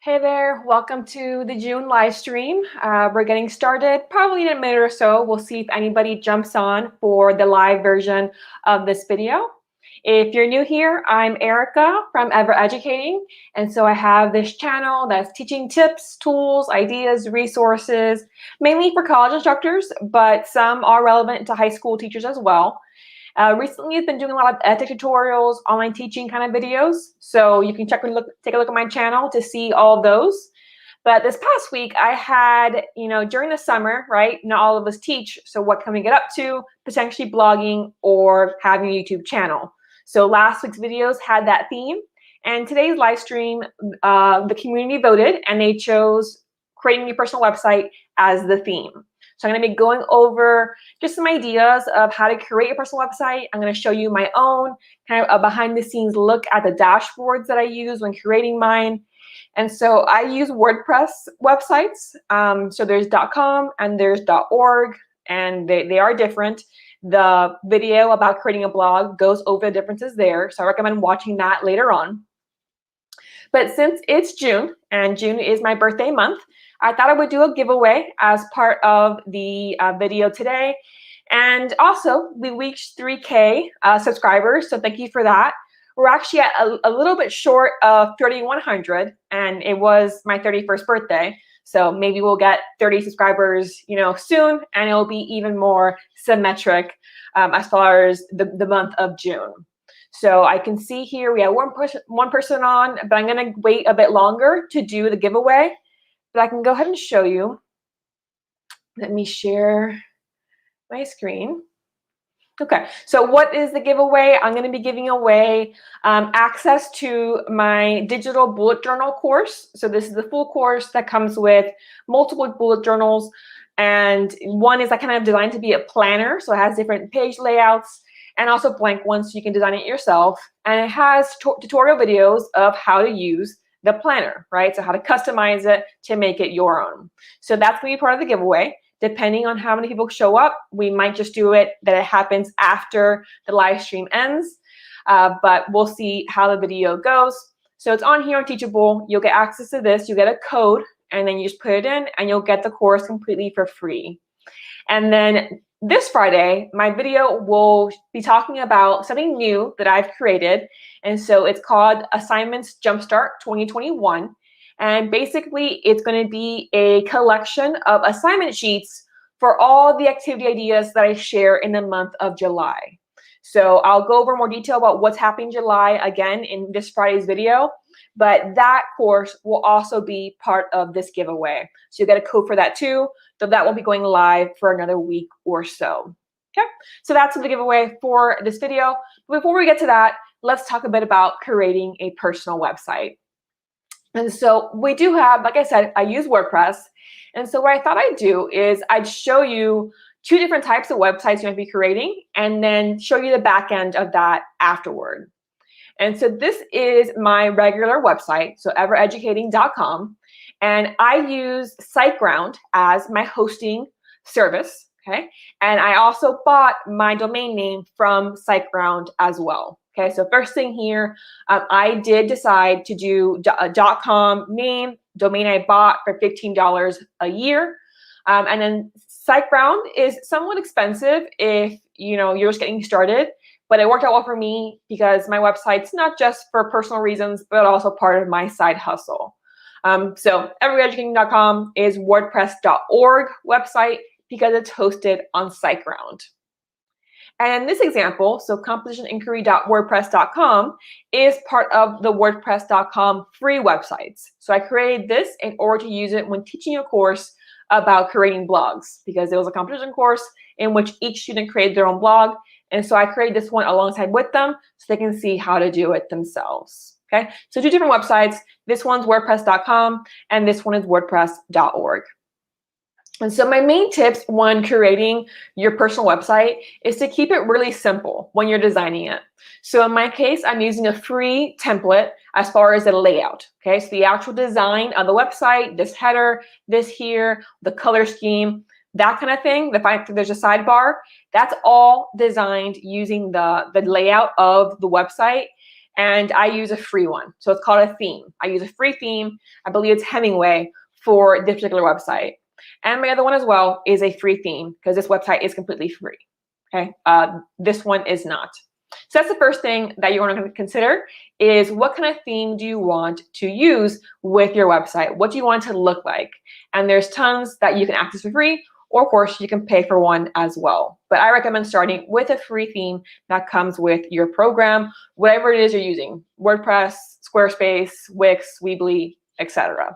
Hey there, welcome to the June live stream. We're getting started probably in a minute or so. We'll see if anybody jumps on for the live version of this video. If you're new here, I'm Erica from Ever Educating, and so I have this channel that's teaching tips, tools, ideas, resources, mainly for college instructors, but some are relevant to high school teachers as well. Recently, I've been doing a lot of edtech tutorials, online teaching kind of videos. So you can take a look at my channel to see all of those. But this past week, I had, during the summer, right? Not all of us teach. So what can we get up to? Potentially blogging or having a YouTube channel. So last week's videos had that theme. And today's live stream, the community voted and they chose creating your personal website as the theme. So I'm going to be going over just some ideas of how to create your personal website. I'm going to show you my own kind of a behind the scenes look at the dashboards that I use when creating mine. And so I use WordPress websites. So there's .com and there's .org, and they are different. The video about creating a blog goes over the differences there. So I recommend watching that later on. But since it's June, and June is my birthday month, I thought I would do a giveaway as part of the video today. And also, we reached 3K subscribers, so thank you for that. We're actually at a little bit short of 3,100, and it was my 31st birthday. So maybe we'll get 30 subscribers, soon, and it'll be even more symmetric as far as the month of June. So I can see here we have one person on, but I'm going to wait a bit longer to do the giveaway. But I can go ahead and show you. Let me share my screen. Okay, so what is the giveaway? I'm going to be giving away access to my digital bullet journal course. So this is the full course that comes with multiple bullet journals. And one is kind of designed to be a planner. So it has different page layouts and also blank ones so you can design it yourself. And it has tutorial videos of how to use the planner, right? So how to customize it to make it your own. So that's going to be part of the giveaway. Depending on how many people show up, we might just do it that it happens after the live stream ends, but we'll see how the video goes. So it's on here on Teachable. You'll get access to this. You get a code, and then you just put it in, and you'll get the course completely for free. And then this Friday, my video will be talking about something new that I've created. And so it's called Assignments Jumpstart 2021. And basically, it's going to be a collection of assignment sheets for all the activity ideas that I share in the month of July. So I'll go over more detail about what's happening in July again in this Friday's video. But that course will also be part of this giveaway. So you'll get a code for that too, though that won't be going live for another week or so. Okay, so that's the giveaway for this video. But before we get to that, let's talk a bit about creating a personal website. And so we do have, like I said, I use WordPress. And so what I thought I'd do is I'd show you two different types of websites you might be creating and then show you the back end of that afterward. And so this is my regular website, so evereducating.com. And I use SiteGround as my hosting service, okay? And I also bought my domain name from SiteGround as well. Okay, so first thing here, I did decide to do a .com name, domain I bought for $15 a year. And then SiteGround is somewhat expensive if you're just getting started, but it worked out well for me because my website's not just for personal reasons, but also part of my side hustle. So evereducating.com is WordPress.org website because it's hosted on SiteGround. And in this example, so compositioninquiry.wordpress.com is part of the WordPress.com free websites. So I created this in order to use it when teaching a course about creating blogs, because it was a competition course in which each student created their own blog. And so I created this one alongside with them so they can see how to do it themselves. Okay, so two different websites. This one's WordPress.com and this one is WordPress.org. And so my main tips when creating your personal website is to keep it really simple when you're designing it. So in my case, I'm using a free template as far as the layout. Okay, so the actual design of the website, this header, this here, the color scheme, that kind of thing. The fact that there's a sidebar, that's all designed using the layout of the website. and I use a free one. So it's called a theme. I use a free theme. I believe it's Hemingway for this particular website. And my other one as well is a free theme because this website is completely free. Okay, this one is not. So that's the first thing that you want to consider is what kind of theme do you want to use with your website? What do you want it to look like? And there's tons that you can access for free, or of course you can pay for one as well. But I recommend starting with a free theme that comes with your program, whatever it is you're using, WordPress, Squarespace, Wix, Weebly, etc.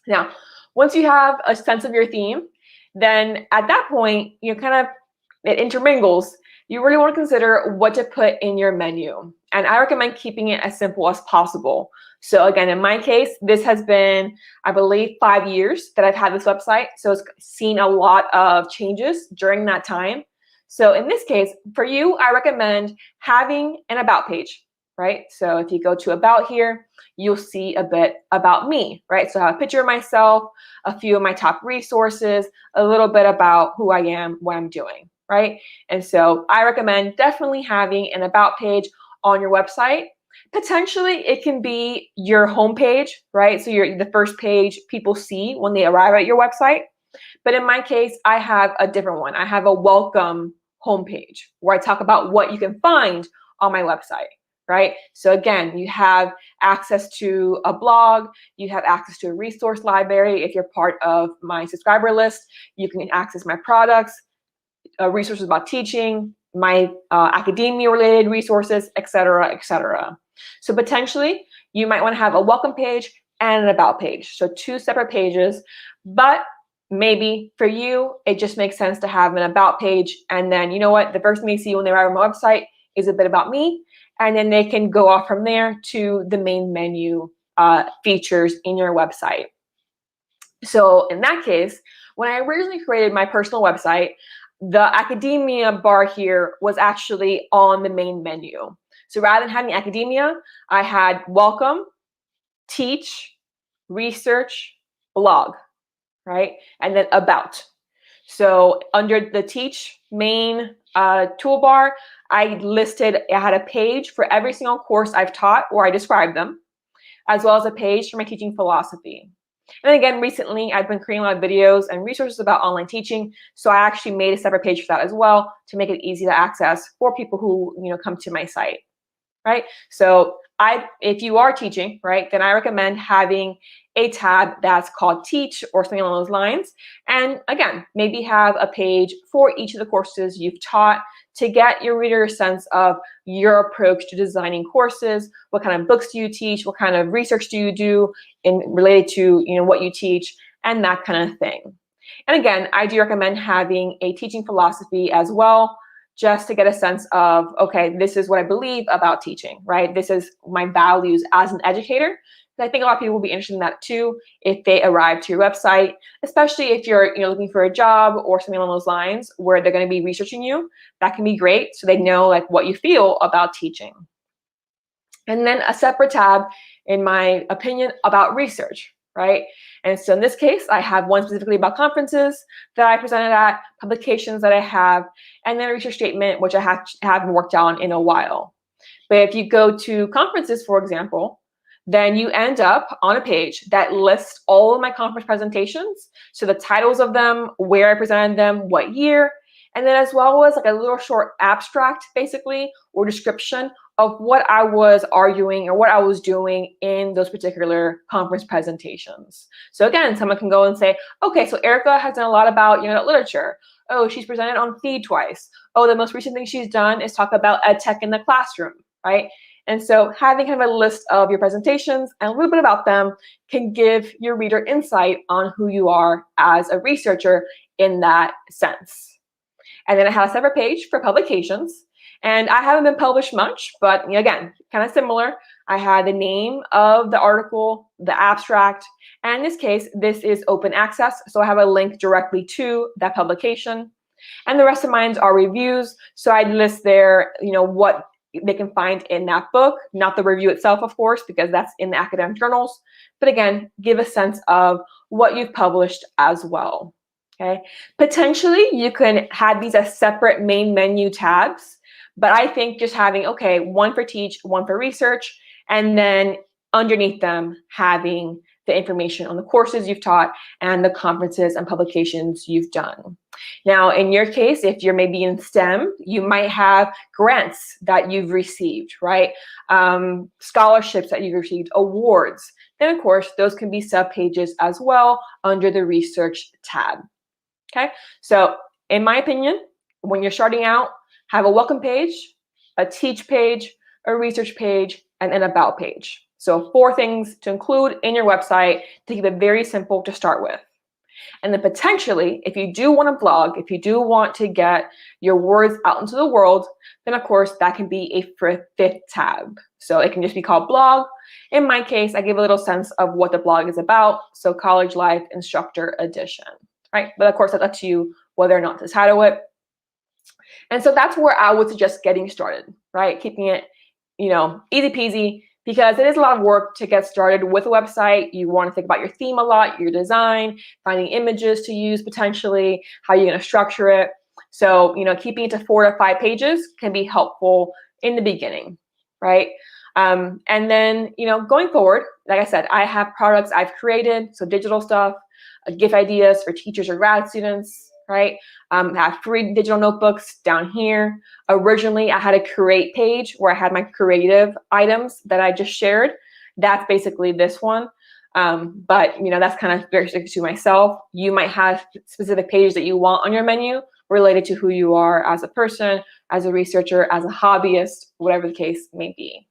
Now, once you have a sense of your theme, then at that point, it intermingles. You really want to consider what to put in your menu. And I recommend keeping it as simple as possible. So again, in my case, this has been, I believe, 5 years that I've had this website. So it's seen a lot of changes during that time. So in this case, for you, I recommend having an about page, right? So if you go to about here, you'll see a bit about me, right? So I have a picture of myself, a few of my top resources, a little bit about who I am, what I'm doing, right? And so I recommend definitely having an about page on your website. Potentially, it can be your homepage, right? So you're the first page people see when they arrive at your website. But in my case, I have a different one. I have a welcome homepage where I talk about what you can find on my website, right? So again, you have access to a blog, you have access to a resource library. If you're part of my subscriber list, you can access my products, resources about teaching, my academia-related resources, etc., etc. So potentially, you might want to have a welcome page and an about page. So 2 separate pages, but maybe for you, it just makes sense to have an about page. And then, you know what, the first thing they see when they arrive on my website is a bit about me. And then they can go off from there to the main menu features in your website. So in that case, when I originally created my personal website, the academia bar here was actually on the main menu. So rather than having academia, I had welcome, teach, research, blog, right? And then about. So under the teach main toolbar, I had a page for every single course I've taught where I describe them, as well as a page for my teaching philosophy. And again, recently, I've been creating a lot of videos and resources about online teaching, so I actually made a separate page for that as well to make it easy to access for people who come to my site, right? So if you are teaching, right, then I recommend having a tab that's called Teach or something along those lines. And again, maybe have a page for each of the courses you've taught to get your reader a sense of your approach to designing courses. What kind of books do you teach? What kind of research do you do related to what you teach, and that kind of thing. And again, I do recommend having a teaching philosophy as well, just to get a sense of, okay, this is what I believe about teaching, right? This is my values as an educator. And I think a lot of people will be interested in that too if they arrive to your website, especially if you're looking for a job or something along those lines where they're going to be researching you. That can be great, so they know what you feel about teaching. And then a separate tab, in my opinion, about research, right? And so in this case, I have one specifically about conferences that I presented at, publications that I have, and then a research statement, which I haven't worked on in a while. But if you go to conferences, for example, then you end up on a page that lists all of my conference presentations. So the titles of them, where I presented them, what year, and then as well as a little short abstract, basically, or description of what I was arguing or what I was doing in those particular conference presentations. So again, someone can go and say, okay, so Erica has done a lot about literature. Oh, she's presented on Feed twice. Oh, the most recent thing she's done is talk about EdTech in the classroom, right? And so having kind of a list of your presentations and a little bit about them can give your reader insight on who you are as a researcher in that sense. And then I have a separate page for publications. And I haven't been published much, but again, kind of similar. I had the name of the article, the abstract, and in this case, this is open access, so I have a link directly to that publication. And the rest of mine are reviews, so I list there, what they can find in that book, not the review itself, of course, because that's in the academic journals, but again, give a sense of what you've published as well, okay? Potentially, you can have these as separate main menu tabs, But I think just having, okay, one for teach, one for research, and then underneath them having the information on the courses you've taught and the conferences and publications you've done. Now, in your case, if you're maybe in STEM, you might have grants that you've received, right? Scholarships that you've received, awards. Then, of course, those can be subpages as well under the research tab. Okay, so in my opinion, when you're starting out, have a welcome page, a teach page, a research page, and an about page. So 4 things to include in your website to keep it very simple to start with. And then potentially, if you do want to blog, if you do want to get your words out into the world, then of course that can be a 5th tab. So it can just be called blog. In my case, I give a little sense of what the blog is about. So College Life Instructor Edition, right? But of course, that's up to you whether or not to title it. And so that's where I would suggest getting started, right? Keeping it, easy peasy, because it is a lot of work to get started with a website. You want to think about your theme a lot, your design, finding images to use potentially, how you're going to structure it. So, keeping it to 4 to 5 pages can be helpful in the beginning, right? And then, going forward, like I said, I have products I've created, so digital stuff, gift ideas for teachers or grad students, right? I have free digital notebooks down here. Originally, I had a create page where I had my creative items that I just shared. That's basically this one. But that's kind of very specific to myself. You might have specific pages that you want on your menu related to who you are as a person, as a researcher, as a hobbyist, whatever the case may be.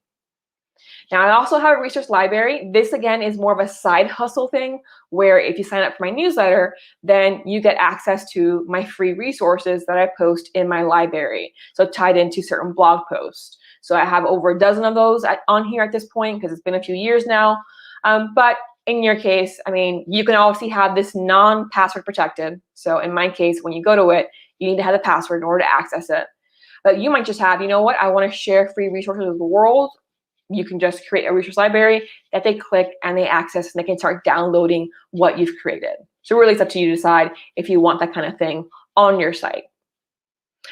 Now, I also have a research library. This, again, is more of a side hustle thing, where if you sign up for my newsletter, then you get access to my free resources that I post in my library, so tied into certain blog posts. So I have over a dozen of those on here at this point, because it's been a few years now. But in your case, you can obviously have this non-password protected. So in my case, when you go to it, you need to have the password in order to access it. But you might just have, I want to share free resources with the world. You can just create a resource library that they click and they access, and they can start downloading what you've created. So really, it's up to you to decide if you want that kind of thing on your site.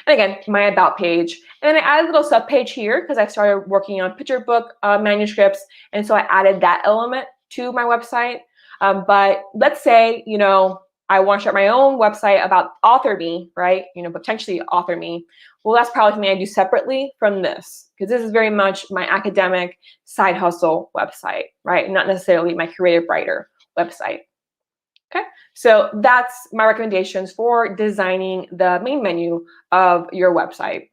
And again, my about page. And then I added a little sub page here because I started working on picture book manuscripts. And so I added that element to my website. But let's say, I want to start my own website about Author Me, right? Potentially Author Me. Well, that's probably something I do separately from this, because this is very much my academic side hustle website, right? Not necessarily my creative writer website. Okay, so that's my recommendations for designing the main menu of your website.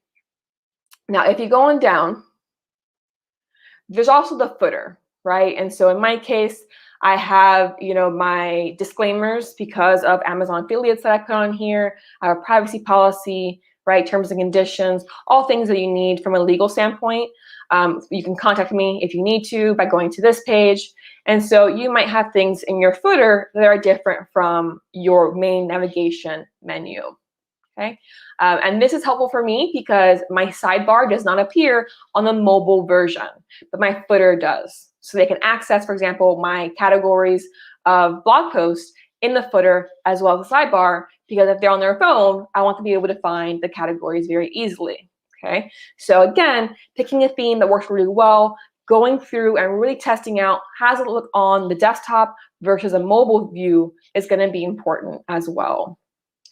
Now, if you go on down, there's also the footer, right? And so in my case, I have, my disclaimers because of Amazon affiliates that I put on here. I have a privacy policy, right? Terms and conditions, all things that you need from a legal standpoint. You can contact me if you need to by going to this page. And so you might have things in your footer that are different from your main navigation menu. Okay, and this is helpful for me because my sidebar does not appear on the mobile version, but my footer does. So they can access, for example, my categories of blog posts in the footer as well as the sidebar, because if they're on their phone, I want to be able to find the categories very easily. Okay, so again, picking a theme that works really well, going through and really testing out how does it look on the desktop versus a mobile view is going to be important as well.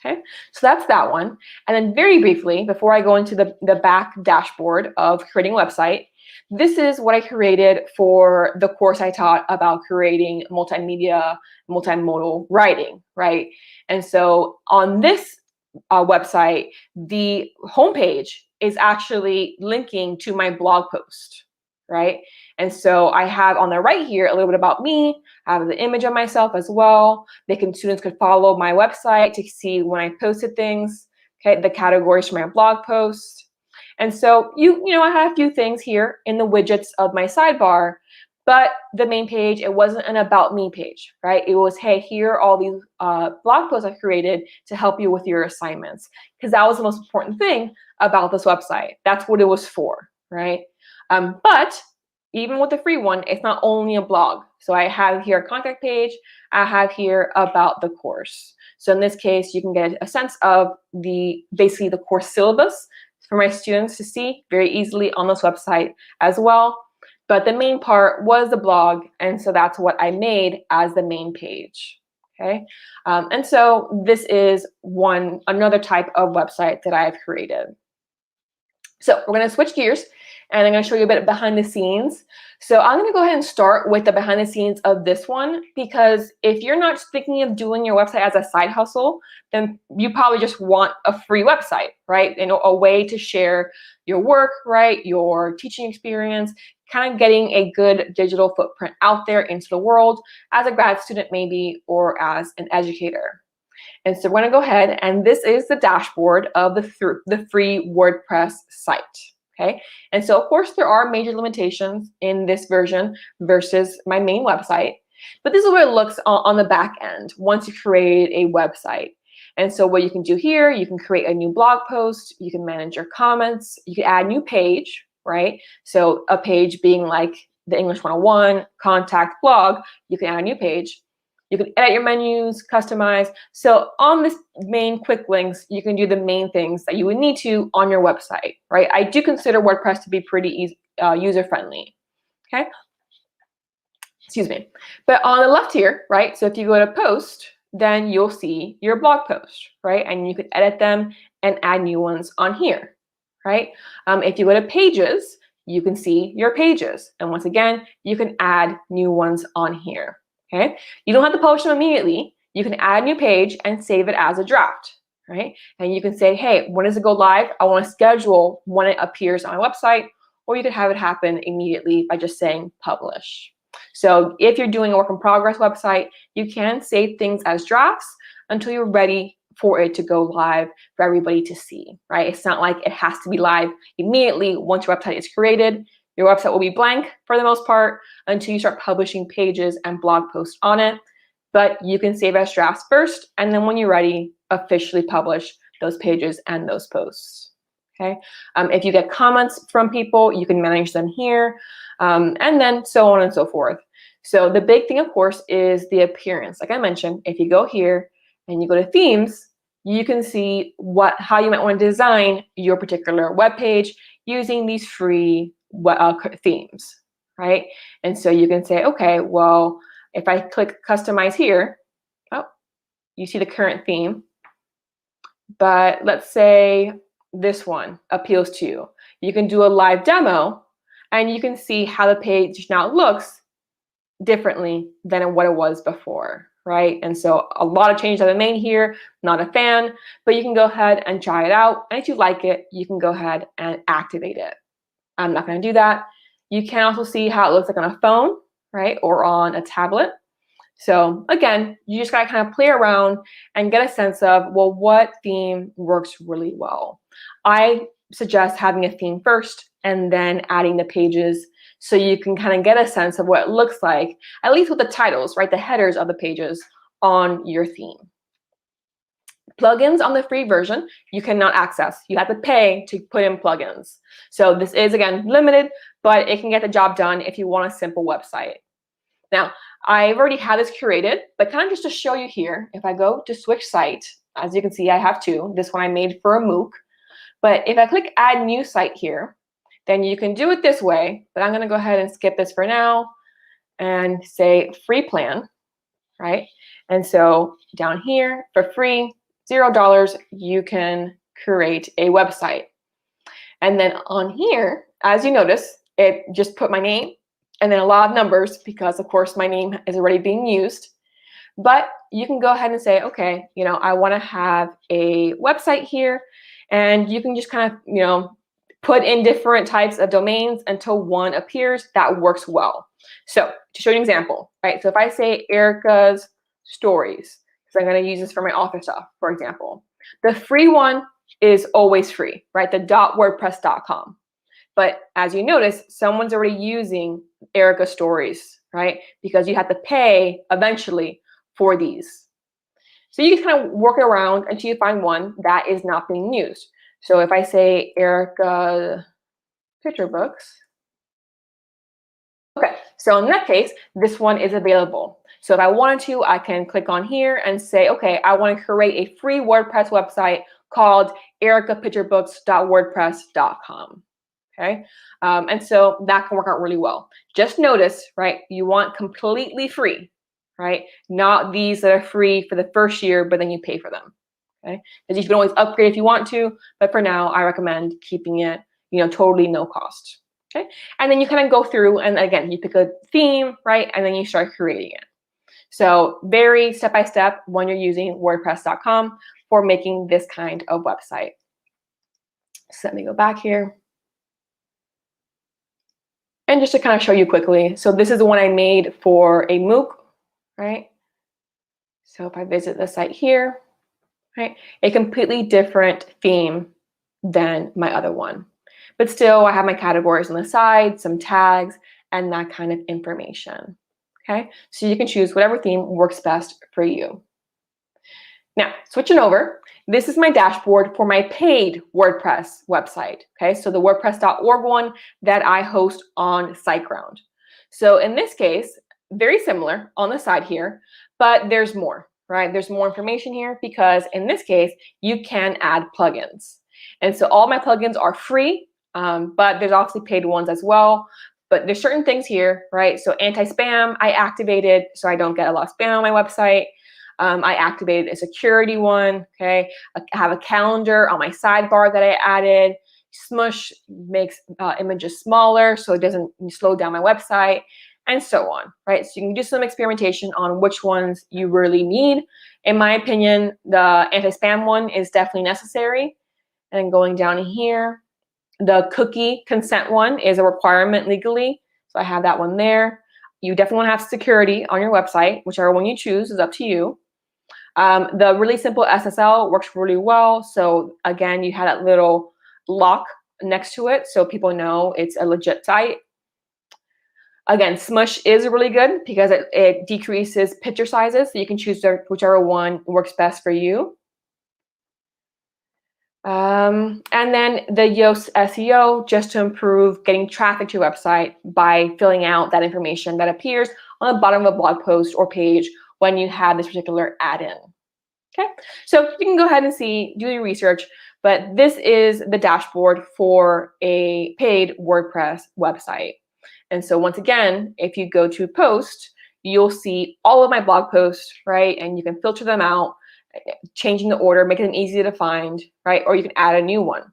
Okay, so that's that one. And then very briefly, before I go into the back dashboard of creating a website, this is what I created for the course I taught about creating multimedia, multimodal writing, right? And so on this website, the homepage is actually linking to my blog post, right? And so I have on the right here a little bit about me. I have the image of myself as well. Students could follow my website to see when I posted things, okay, the categories for my blog post. And so I have a few things here in the widgets of my sidebar, but the main page, it wasn't an about me page, right? It was, hey, here are all these blog posts I created to help you with your assignments, because that was the most important thing about this website. That's what it was for, right? But even with the free one, it's not only a blog. So I have here a contact page. I have here about the course. So in this case, you can get a sense of basically the course syllabus for my students to see very easily on this website as well. But the main part was the blog, and so that's what I made as the main page. Okay, and so this is another type of website that I've created. So we're going to switch gears, and I'm going to show you a bit behind the scenes. So I'm going to go ahead and start with the behind the scenes of this one, because if you're not thinking of doing your website as a side hustle, then you probably just want a free website, right? And a way to share your work, right? Your teaching experience, kind of getting a good digital footprint out there into the world as a grad student maybe, or as an educator. And so we're going to go ahead, and this is the dashboard of the free WordPress site. Okay, and so of course there are major limitations in this version versus my main website, but this is what it looks on the back end once you create a website. And so what you can do here, you can create a new blog post, you can manage your comments, you can add a new page, right? So a page being like the English 101 contact blog, you can add a new page. You can edit your menus, customize. So on this main quick links, you can do the main things that you would need to on your website, right? I do consider WordPress to be pretty easy, user-friendly, okay? Excuse me. But on the left here, right, so if you go to post, then you'll see your blog post, right? And you can edit them and add new ones on here, right? If you go to pages, you can see your pages. And once again, you can add new ones on here. Okay, you don't have to publish them immediately. You can add a new page and save it as a draft, right? And you can say, hey, when does it go live? I want to schedule when it appears on my website, or you could have it happen immediately by just saying publish. So if you're doing a work in progress website, you can save things as drafts until you're ready for it to go live for everybody to see, right? It's not like it has to be live immediately once your website is created. Your website will be blank for the most part until you start publishing pages and blog posts on it. But you can save as drafts first, and then when you're ready, officially publish those pages and those posts. Okay. If you get comments from people, you can manage them here, and then so on and so forth. So the big thing, of course, is the appearance. Like I mentioned, if you go here and you go to themes, you can see how you might want to design your particular web page using these free themes, right? And so you can say, okay, well, if I click customize here, oh, you see the current theme, but let's say this one appeals to you. You can do a live demo, and you can see how the page now looks differently than what it was before, right? And so a lot of changes have been made here. Not a fan, but you can go ahead and try it out. And if you like it, you can go ahead and activate it. I'm not going to do that. You can also see how it looks like on a phone, right, or on a tablet. So again, you just got to kind of play around and get a sense of, well, what theme works really well. I suggest having a theme first and then adding the pages so you can kind of get a sense of what it looks like, at least with the titles, right, the headers of the pages on your theme. Plugins on the free version, you cannot access. You have to pay to put in plugins. So this is, again, limited, but it can get the job done if you want a simple website. Now, I've already had this curated, but kind of just to show you here, if I go to switch site, as you can see, I have two. This one I made for a MOOC. But if I click add new site here, then you can do it this way, but I'm going to go ahead and skip this for now and say free plan, right? And so down here for free, $0, you can create a website. And then on here, as you notice, it just put my name and then a lot of numbers because, of course, my name is already being used. But you can go ahead and say, okay, I want to have a website here. And you can just kind of, put in different types of domains until one appears that works well. So to show you an example, right? So if I say Erica's Stories, because I'm going to use this for my author stuff, for example. The free one is always free, right? The .wordpress.com. But as you notice, someone's already using Erica Stories, right? Because you have to pay eventually for these. So you can kind of work it around until you find one that is not being used. So if I say Erica Picture Books, okay, so in that case, this one is available. So if I wanted to, I can click on here and say, okay, I want to create a free WordPress website called ericapicturebooks.wordpress.com. Okay, and so that can work out really well. Just notice, right, you want completely free, right? Not these that are free for the first year, but then you pay for them. Okay, because you can always upgrade if you want to, but for now, I recommend keeping it, totally no cost. Okay, and then you kind of go through, and again, you pick a theme, right, and then you start creating it. So very step-by-step when you're using WordPress.com for making this kind of website. So let me go back here. And just to kind of show you quickly, so this is the one I made for a MOOC, right? So if I visit the site here, right, a completely different theme than my other one. But still, I have my categories on the side, some tags, and that kind of information. Okay, so you can choose whatever theme works best for you. Now, switching over, this is my dashboard for my paid WordPress website. Okay, so the WordPress.org one that I host on SiteGround. So in this case, very similar on the side here, but there's more, right? There's more information here because in this case, you can add plugins. And so all my plugins are free, but there's obviously paid ones as well. But there's certain things here, right? So anti-spam, I activated so I don't get a lot of spam on my website. I activated a security one, okay? I have a calendar on my sidebar that I added. Smush makes images smaller so it doesn't slow down my website, and so on, right? So you can do some experimentation on which ones you really need. In my opinion, the anti-spam one is definitely necessary. And going down here, the cookie consent one is a requirement legally. So I have that one there. You definitely want to have security on your website, whichever one you choose is up to you. The really simple SSL works really well. So again, you had that little lock next to it so people know it's a legit site. Again, Smush is really good because it decreases picture sizes. So you can choose whichever one works best for you. And then the Yoast SEO, just to improve getting traffic to your website by filling out that information that appears on the bottom of a blog post or page when you have this particular add-in. Okay, so you can go ahead and do your research, but this is the dashboard for a paid WordPress website. And so once again, if you go to post, you'll see all of my blog posts, right? And you can filter them out, changing the order, making them easy to find, right? Or you can add a new one.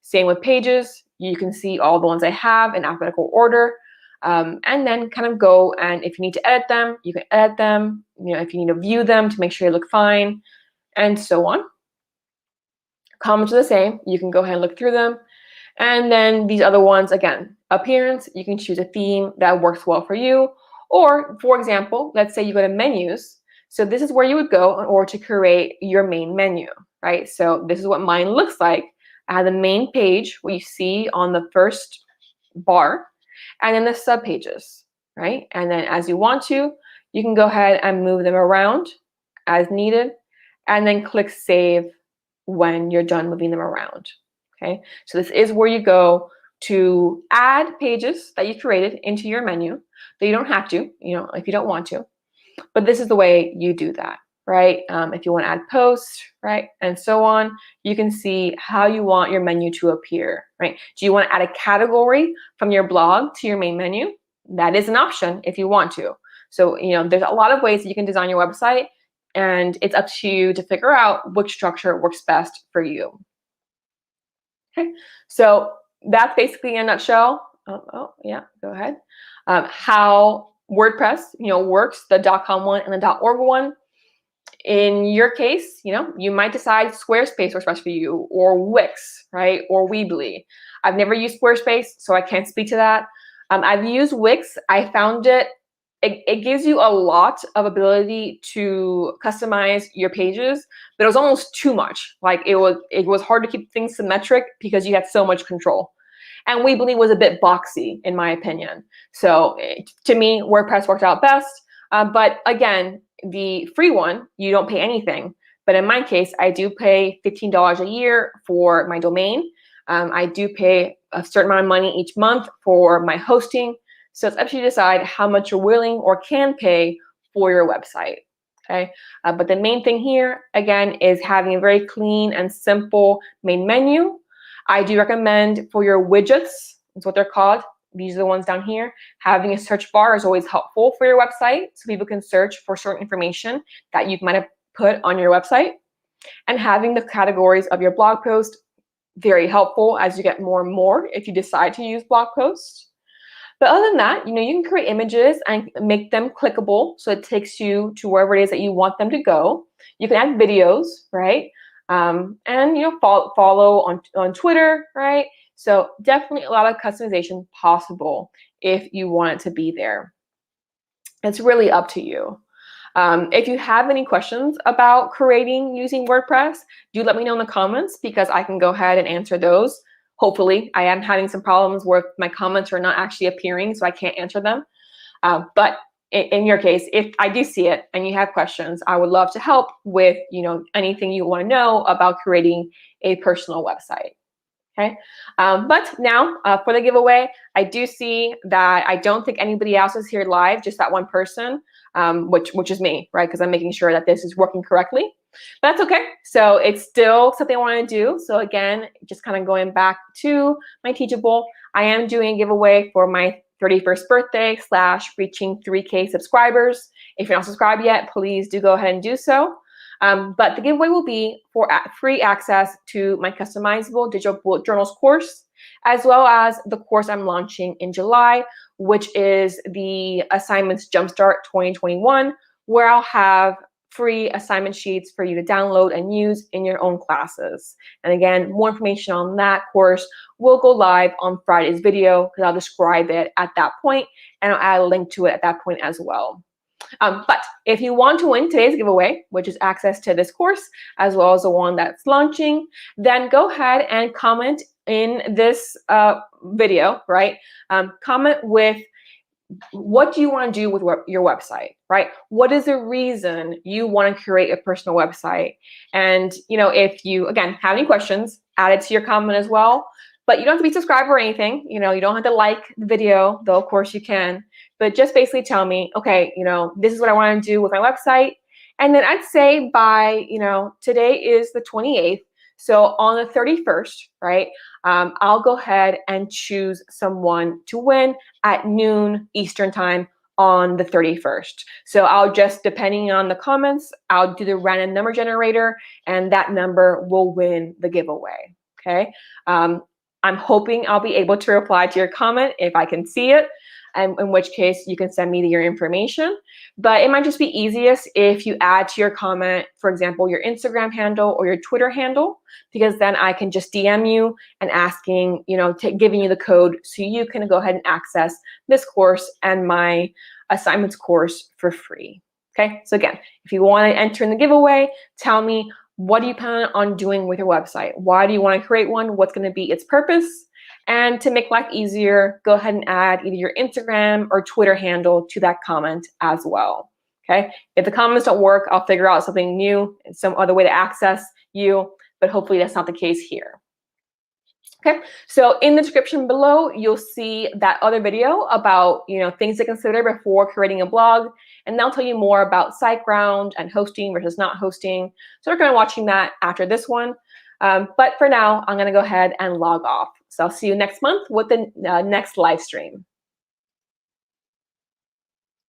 Same with pages. You can see all the ones I have in alphabetical order. And then kind of go, and if you need to edit them, you can edit them. If you need to view them to make sure they look fine, and so on. Comments are the same. You can go ahead and look through them. And then these other ones, again, appearance, you can choose a theme that works well for you. Or, for example, let's say you go to menus. So this is where you would go in order to create your main menu, right? So this is what mine looks like. I have the main page, what you see on the first bar, and then the subpages, right? And then as you want to, you can go ahead and move them around as needed, and then click Save when you're done moving them around, okay? So this is where you go to add pages that you created into your menu, but you don't have to, if you don't want to. But this is the way you do that, right? If you want to add posts, right, and so on, you can see how you want your menu to appear, right? Do you want to add a category from your blog to your main menu? That is an option if you want to. So, there's a lot of ways that you can design your website, and it's up to you to figure out which structure works best for you. Okay, so that's basically in a nutshell. Yeah, go ahead. How WordPress, works, the .com one and the .org one. In your case, you might decide Squarespace works best for you, or Wix, right, or Weebly. I've never used Squarespace, so I can't speak to that. I've used Wix. I found it gives you a lot of ability to customize your pages, but it was almost too much. Like it was hard to keep things symmetric because you had so much control. And Weebly was a bit boxy, in my opinion. So to me, WordPress worked out best. But again, the free one, you don't pay anything. But in my case, I do pay $15 a year for my domain. I do pay a certain amount of money each month for my hosting. So it's up to you to decide how much you're willing or can pay for your website. Okay, but the main thing here, again, is having a very clean and simple main menu. I do recommend for your widgets, that's what they're called, these are the ones down here, having a search bar is always helpful for your website, so people can search for certain information that you might have put on your website. And having the categories of your blog post, very helpful as you get more and more if you decide to use blog posts. But other than that, you can create images and make them clickable, so it takes you to wherever it is that you want them to go. You can add videos, right? And follow on Twitter, right? So definitely a lot of customization possible if you want it to be there. It's really up to you. If you have any questions about creating using WordPress, do let me know in the comments because I can go ahead and answer those. Hopefully, I am having some problems where my comments are not actually appearing, so I can't answer them. But in your case, if I do see it and you have questions, I would love to help with anything you want to know about creating a personal website. Okay, but now for the giveaway, I do see that I don't think anybody else is here live, just that one person, which is me, right? Because I'm making sure that this is working correctly. But that's okay. So it's still something I want to do. So again, just kind of going back to my Teachable, I am doing a giveaway for my 31st birthday / reaching 3K subscribers. If you're not subscribed yet, please do go ahead and do so. But the giveaway will be for free access to my customizable digital bullet journals course, as well as the course I'm launching in July, which is the Assignments Jumpstart 2021, where I'll have free assignment sheets for you to download and use in your own classes. And again, more information on that course will go live on Friday's video because I'll describe it at that point, and I'll add a link to it at that point as well. But if you want to win today's giveaway, which is access to this course, as well as the one that's launching, then go ahead and comment in this video, right? Comment with what do you want to do with your website, right? What is the reason you want to create a personal website? And if you, again, have any questions, add it to your comment as well. But you don't have to be subscribed or anything. You don't have to like the video, though of course you can. But just basically tell me, okay, this is what I want to do with my website. And then I'd say by, today is the 28th. So on the 31st, right, I'll go ahead and choose someone to win at noon Eastern time on the 31st. So I'll just, depending on the comments, I'll do the random number generator, and that number will win the giveaway, okay? I'm hoping I'll be able to reply to your comment if I can see it, and in which case you can send me your information. But it might just be easiest if you add to your comment, for example, your Instagram handle or your Twitter handle, because then I can just DM you and asking, giving you the code so you can go ahead and access this course and my assignments course for free. Okay, so again, if you want to enter in the giveaway, tell me, what do you plan on doing with your website? Why do you want to create one? What's going to be its purpose? And to make life easier, go ahead and add either your Instagram or Twitter handle to that comment as well. Okay? If the comments don't work, I'll figure out something new and some other way to access you, but hopefully that's not the case here. Okay, so in the description below, you'll see that other video about things to consider before creating a blog, and they'll tell you more about SiteGround and hosting versus not hosting. So we're going to be watching that after this one. But for now, I'm going to go ahead and log off. So I'll see you next month with the next live stream.